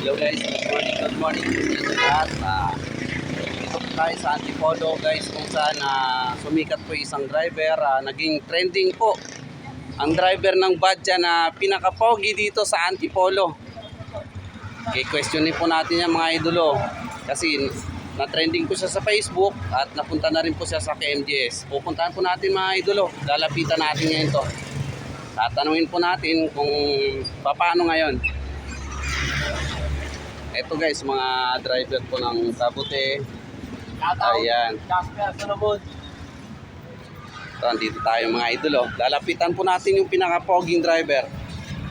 Hello guys, good morning po sa inyo lahat. Dito po tayo sa Antipolo guys, kung saan sumikat po isang driver. Naging trending po ang driver ng Badya na pinaka-pogi dito sa Antipolo. Okay, questionin po natin yung mga idolo. Kasi na-trending po siya sa Facebook at napunta na rin po siya sa KMJS. Pupuntahan po natin mga idolo. Lalapitan natin ngayon to. Tatanungin po natin kung paano ngayon. Ito guys, mga driver po ng Kabute. Ayan. So, andito tayo mga idolo. Lalapitan po natin yung pinaka-poging driver.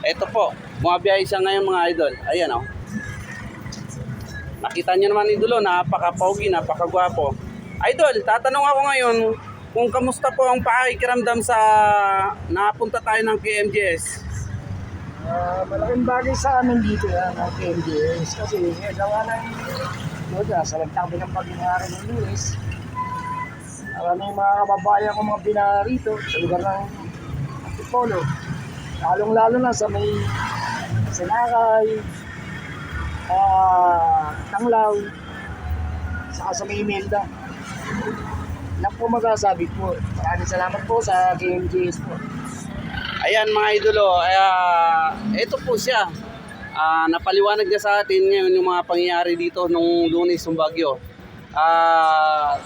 Ito po, bumabiyahe siya ngayon mga idol. Ayan o. Nakita nyo naman idolo, napaka-pogi, napaka-gwapo. Idol, tatanong ako ngayon kung kamusta po ang pakikiramdam sa napunta tayo ng KMJS. Malaking bagay sa amin dito ng KMJS kasi gawa ng sa nagtabi ng pag-inari ng Luis. Maraming mga kababayan ko mga binarito sa lugar ng Antipolo. Lalong-lalo na sa may Sinakay, Tanglaw, saka sa may Imelda. Lang po magsasabi po. Maraming salamat po sa KMJS po. Ayan mga idolo, ito po siya. Napaliwanag niya sa atin ngayon yung mga pangyayari dito nung Lunes ng Bagyo.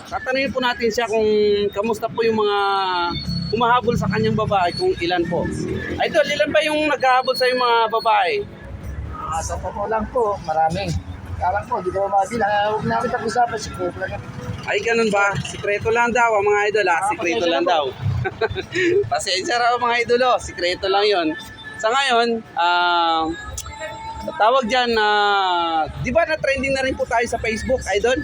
Tatanungin po natin siya kung kamusta po yung mga humahabol sa kanyang babae, kung ilan po. Idol, ilan ba yung naghahabol sa yung mga babae? Sa totoo lang po, marami. Kaya po, di ko mabila. Huwag namin pag-usapan, sikreto lang. Ay, ganun ba? Sikreto lang daw ang mga idol, sikreto lang daw. Pasensya raw mga idolo, sikreto lang yon. Sa ngayon, tawag dyan, di ba na-trending na rin po tayo sa Facebook, idol?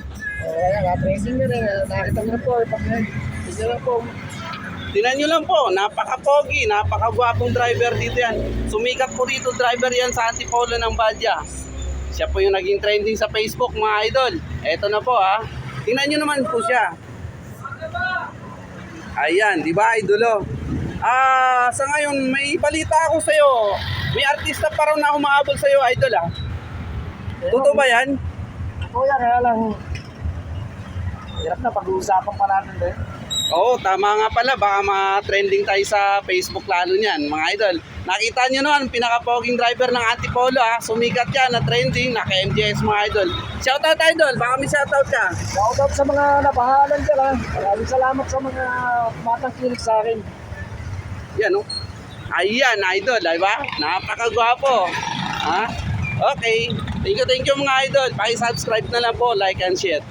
Trending na rin. Nakita mo na po. Tignan lang po. Tingnan nyo lang po, napaka-pogi, napaka-gwapong driver dito yan. Sumikat po dito driver yan sa Antipolo ng Badya. Siya po yung naging trending sa Facebook mga idol. Eto na po ha. Tingnan nyo naman po siya. Ayan, di ba idolo? Sa ngayon, may balita ako sa'yo. May artista pa raw na humahabol sa'yo, idol ha. Totoo ba yan? Oo yan, kaya lang. Hirap na pag-uusapan pa natin din. Oo, tama nga pala. Baka ma-trending tayo sa Facebook lalo niyan, mga idol. Nakita nyo naman, pinaka-poging driver ng Antipolo ha. Sumikat yan na trending, naka-MJS mga idol. Shoutout idol, baka may shoutout ka. Shoutout sa mga nabahalan dyan ha. Maraming salamat sa mga matangkilik sa akin. Yan o. Ayan, idol, diba? Napakagwapo. Ha? Okay. Thank you mga idol. Paki-subscribe na lang po, like and share.